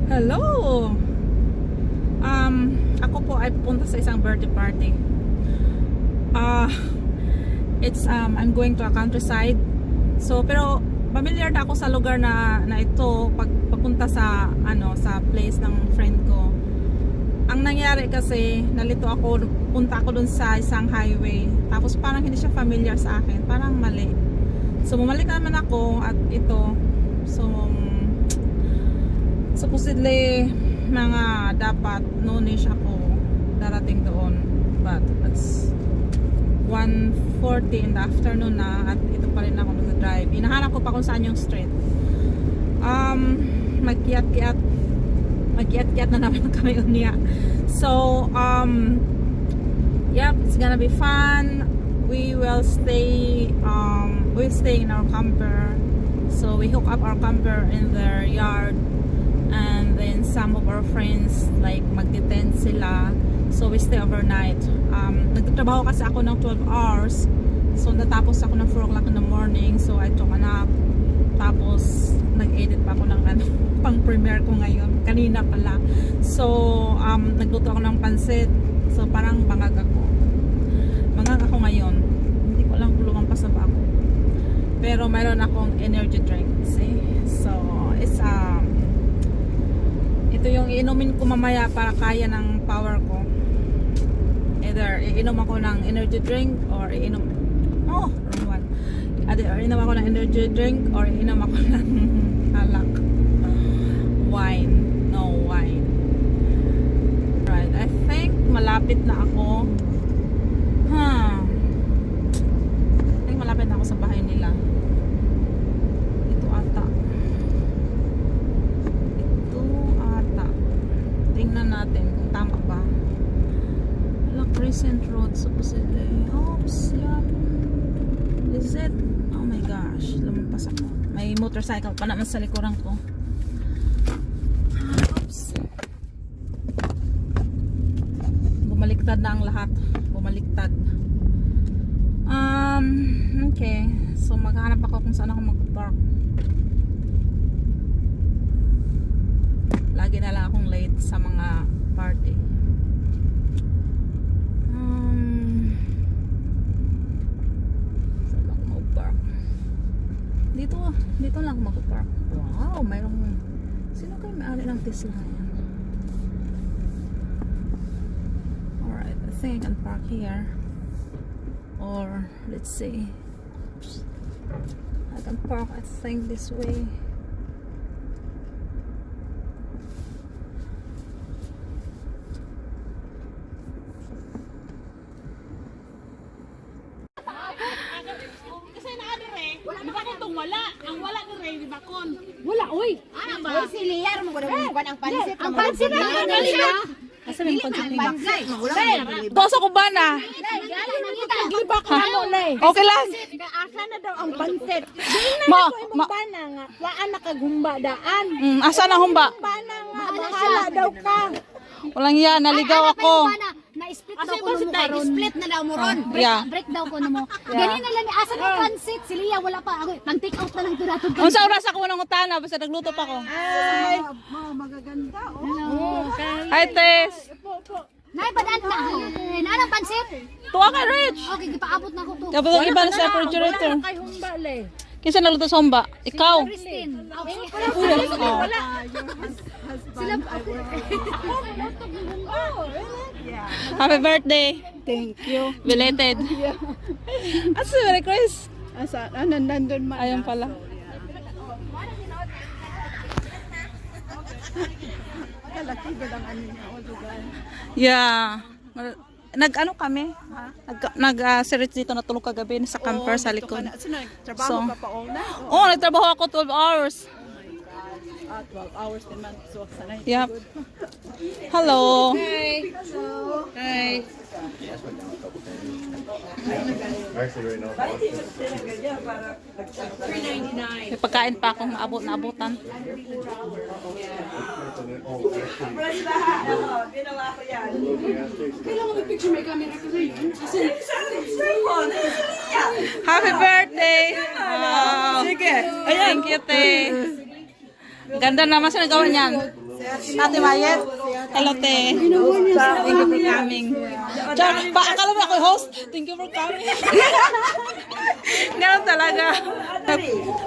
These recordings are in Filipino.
Hello! Ako po ay pupunta sa isang birthday party. I'm going to a countryside. So, pero familiar na ako sa lugar na ito pag papunta sa sa place ng friend ko. Ang nangyari kasi, nalito ako, punta ako dun sa isang highway. Tapos parang hindi siya familiar sa akin, parang mali. So, bumalik naman ako at ito. So, supposedly mga dapat noonish ako darating doon, but it's 1:40 in the afternoon na at ito pa rin ako nag-drive. Hinahanap ko pa kung saan yung street. Magkiat-kiat na naman kami unya. So yep, it's gonna be fun. We'll stay in our camper. So we hook up our camper in their yard. And then some of our friends like magti-tent sila, so we stay overnight. Nagtatrabaho kasi ako ng 12 hours, so natapos ako ng 4 o'clock in the morning, so I took a nap. Tapos nag-edit pa ako ng pang premiere ko ngayon kanina pala. So nagluto ako ng pansit, so parang bangag ako ngayon. Hindi ko lang kulungan pa sa bako, pero mayroon akong energy drink. See? So it's ito yung iinumin ko mamaya para kaya ng power ko. Either iinom ako ng energy drink or iinom ako ng energy drink or iinom ako ng alak. Wine. No wine. Right. I think malapit na ako. I think malapit na ako sa bahay nila. Ito ata. Tingnan natin kung tama ba. Crescent Road supposedly. Oops, yeah. Is it? Oh my gosh, lumampas ako. May motorcycle pa naman sa likuran ko. Oops. Bumaliktad na ang lahat. Bumaliktad. Okay. So maghanap ako kung saan ako mag-park. Lagi na lang akong late sa mga party. Saan ako mag-park? Dito lang ako mag-park. Wow, mayroong... Sino kayo may-ari ng Tesla yan? Alright, I think I can park here. Or, let's see. Oops. I can park, I think, this way. Wala, oy. Ano ba? Si Liar mo ko ang pansit. Ang pansit na kanila. Asa may pansit? Tosa ko ba na? Liba ko ano lay. Okay lang. Asa na daw ang pansit? Ma, Bana nga, waan nakagumba daan. asa na humba? Bana nga, bahala daw ka. Walang yan, naligaw ako. Na-split daw ko mo karon. Split na daw mo ron. Yeah. Break daw ko na mo. Ganyan na lang ni asa ng pansit. Si Lia wala pa. Ako, pang-take out na lang ito natin. Unsa oras ako nang utana basta nagluto pa ko. Ay, magaganda. Oh. Hi, Tess. Nay, badaan na. Nanang pansit. Tuwa ka, Rich. Okay, gipaabot na ko to. Kapag ang iba na sa refrigerator. Kay humba le. Kinsa nagluto sa humba? Ikaw. Christine. Wala. Sila Happy birthday. Thank you. Belated. Asa Merry Chris? Asa, nandun man. Ayun pala. Kalaki ba lang ano niya o lugar? Yeah. Nag-ano kami? Nag-search dito na tulog kagabi sa camper sa likod. So, nagtrabaho ka pa all night? Oo, nagtrabaho ako 12 hours. 12 hours din man. So, sanay. Yep. Hello. Hi. Hi. May pagkain pa akong naabutan. Happy birthday! Wow. Sige. Thank you, te. Ganda naman siya nagawa niyan. Ate Mayet. Hello, te. Thank you for coming. Akala mo ako yung host? Thank you for coming. Ganun talaga.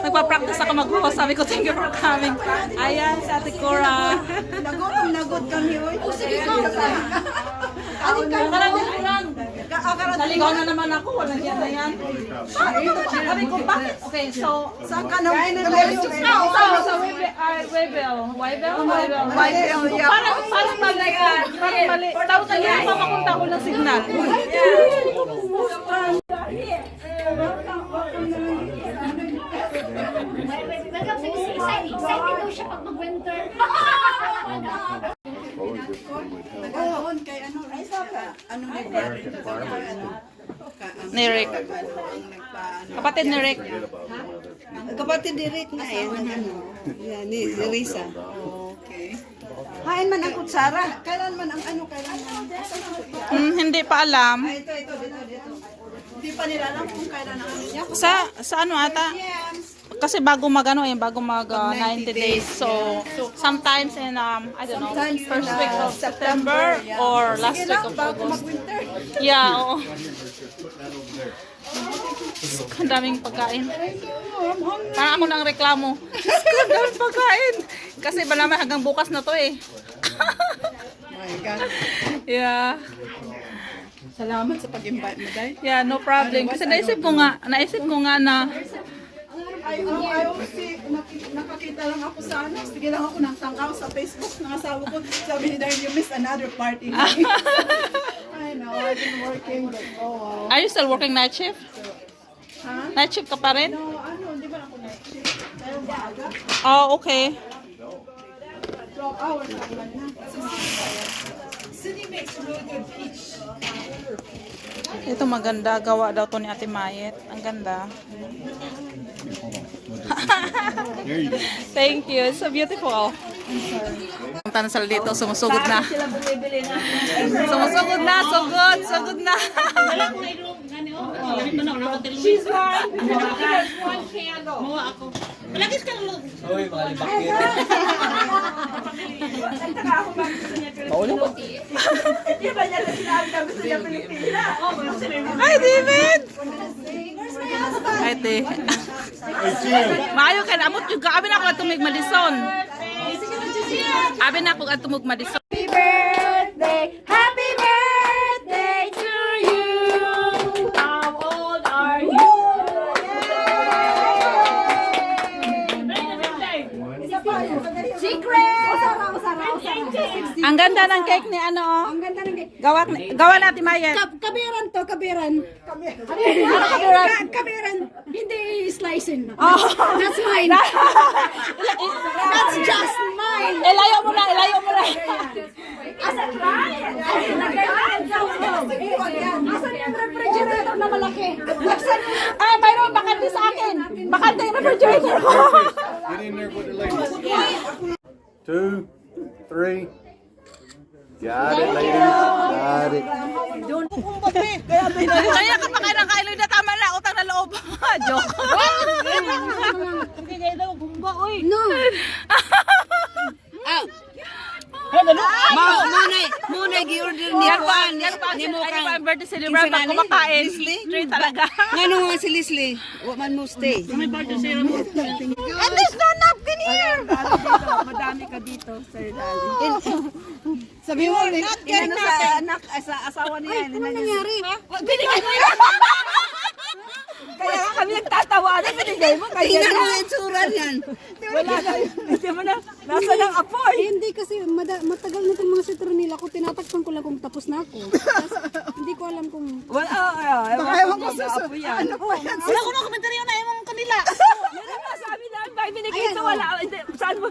Nagpa-practice ako mag-host. Sabi ko, thank you for coming. Ayan, si Ate Cora. Nagod kami, oy. Naligaw na naman ako. Walang yan na yan. Sabi ko, bakit? Okay, so... Saan ka na? So, Waibel. Parang mali. Tapos kaya papapunta ko ng signal. Excited daw siya pag mag-winter. Nagkakaon kay ano, ano Ni Rick. Kapatid ni Rick. kapatid ni Rick na yan, ano, yan, ni Risa. Okay. Hain man ang kutsara. Kailan man ang ano, kailan man. Hindi pa alam. Ay, ito, dito. Hindi pa nila alam kung kailan ang ano niya. Sa ano ata? Kasi bago mag 90 days. So sometimes in I don't know, first week of September or last week of August. Yeah, oo. Ang daming pagkain. Parang ako nang reklamo. Ang daming pagkain. Kasi ba naman hanggang bukas na to eh. My God. Yeah. Salamat sa pag-invite mo, Day. Yeah, no problem. Kasi naisip ko nga na Ayaw kasi nakakita lang ako sa ano. Sige lang ako ng tangkaw sa Facebook ng asawa ko. Sabi ni Darren, you missed another party. I know, I've been working, but oh wow. Are you still working night shift? Ha? Night shift ka pa rin? No, ano, hindi ba ako night shift? Dahil maaga. Oh, okay. 12 hours ako lang na. City makes really good peach. Ito maganda. Gawa daw to ni Ate Mayet. Ang ganda. Thank you. It's so beautiful. Ang tanasal dito. Sumusugod na. Sumusugod na. Sugod na. She's one. There's one candle. Malagis ka lang. Hi, David! Hi, Te. Maayo ka na. Amot yung kaabi na ako at tumig Madison. Abi na ako at tumig Madison. Happy birthday to you. How old are you? Secret! Ang ganda ng cake ni ano, oh. Ang ganda ng cake. Gawa natin Mayet. Kabiran to, kabiran. Kabiran. Hindi slicing. That's mine. That's just mine. Ilayo mo na. Asa try? Asan yung refrigerator na malaki? Ay, mayroon bakante sa akin. Bakante yung refrigerator ko. Get in there with the ladies. 2, 3. Got it, ladies. Got it. Kaya ka pa kayo ng kailoy na tama na. Utang na loob. Joke. No. Muna gi-order ni Juan. Ni mo kang birthday celebrate pag kumakain. Straight talaga. Ngano nga si Leslie? Wa man mo stay. And there's no napkin here. Madami ka dito, Sir Dali. Sabi mo, inano sa anak, sa asawa niya. Ano nangyari? Kaya kami nagtatawa. Ano binigay mo? Tingnan mo yung tsura niyan. Wala na. Hindi mo na. Nasa ng apoy. Hindi kasi matagal na itong mga citronella ko. Tinatakpan ko lang kung tapos na ako. Tapos, hindi ko alam kung... Wala. Ewan ko sa apoy yan. Ano po yan? Wala ko na komentaryo na yung kanila. Yan ang nasabi na. Bakit binigay ito? Wala. Saan mo?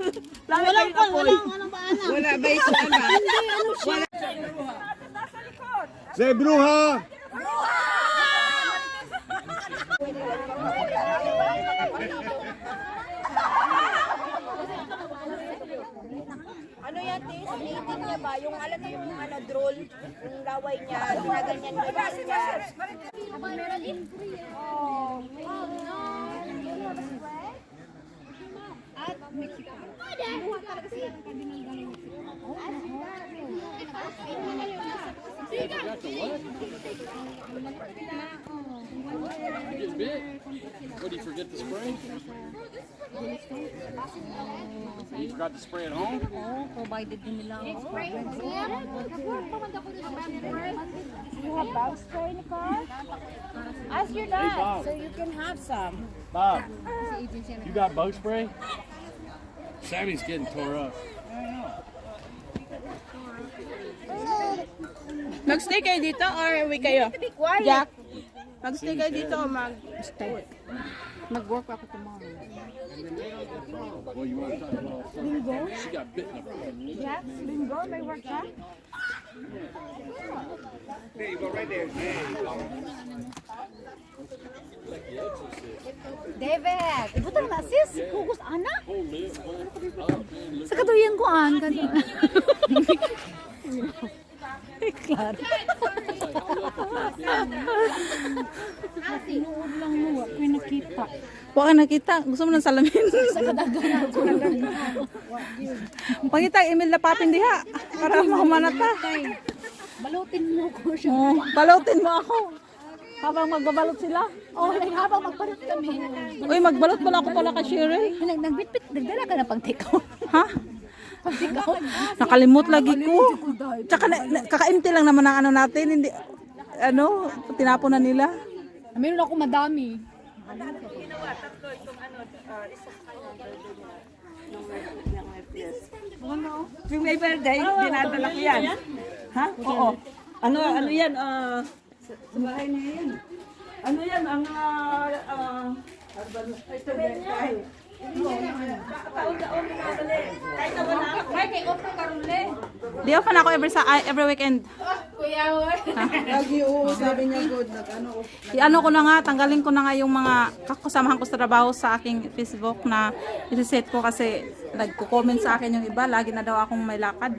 Walang anong paana. Wala ba ito? Hindi, ano siya? Say bruja! Ano yan, Tis? pag-iitin niya ba, yung alam mo yung ano, drool, yung laway niya, ginaganyan niya. Oh, At Mexico. Buha talaga sila ng kardinal galing Mexico. What, do you forget to spray? You forgot to spray at home? provided din nila. You have bag spray in the car? Ask your dad Bob. so you can have some. Bob, you got bug spray? Sammy's getting tore up. Mag-stay kayo dito or uwi kayo? Be quiet. Jack, mag-stay kayo dito o mag-stay? Mag-work ako tomorrow. Well, you want to talk about she got bitten up. Jack, Bingo, may work ka? David, ibutan na sis, kukus anak. Sa katuyang ko ganun. Klaro. Nuod lang mo, wala ko nakita. Huwag ka nakita. Gusto mo ng salamin? Pangita, email na papin diha. Para mahumanata. Balutin mo ko siya. Oh, balutin mo ako. Habang magbabalot sila. Oh, like, habang magpalit kami. Uy, magbalot pala ako pala kay Cheryl. Nagbitbit, nagdala ka na pang take-out. Ha? Nakalimut lagi ko. Tsaka kaka-empty lang naman ang ano natin. Hindi, ano, tinapon na nila. Meron ako madami. Yung may birthday, dinadala ko yan. Ha? Oo. Ano yan? Sa bahay na yan. Ano yan? Ang ito birthday. Taon-taon dinadala. Kahit na wala ako. Kay Otto Karule. Di off na ako every weekend. Lagi sabi niya good, nag-ano, I-ano ko na nga, tanggalin ko na nga yung mga kasamahan ko sa trabaho sa aking Facebook na i-reset ko kasi nagko-comment sa akin yung iba, lagi na daw akong may lakad.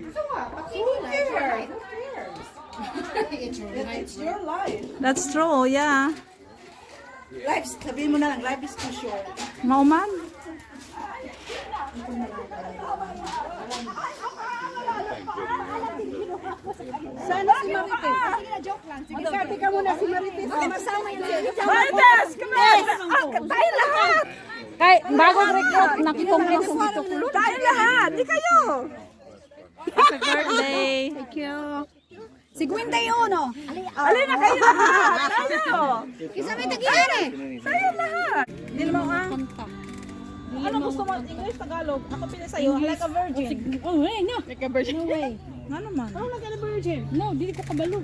it's your life. That's true, yeah. Life, sabihin mo na lang, life is too short. Mauman. Sana si Marites. Sige na, joke lang. Sige, kati ka muna si Marites. Masama yun. Marites! Tayo lahat! Kay, bagong recruit, nakikongres. Tayo lahat! Di kayo! Happy birthday! Thank you. Si Gwen Dayono. Alin na kayo lahat! Tayo! Isa may tag-iari. Tayo lahat! Dilma ka? Ano gusto mo? English, Tagalog? Ako pili sa'yo. Like a virgin. Oh, hey, no. Like a virgin. No way. Ano naman? Like a virgin. No, dili ko kabalo.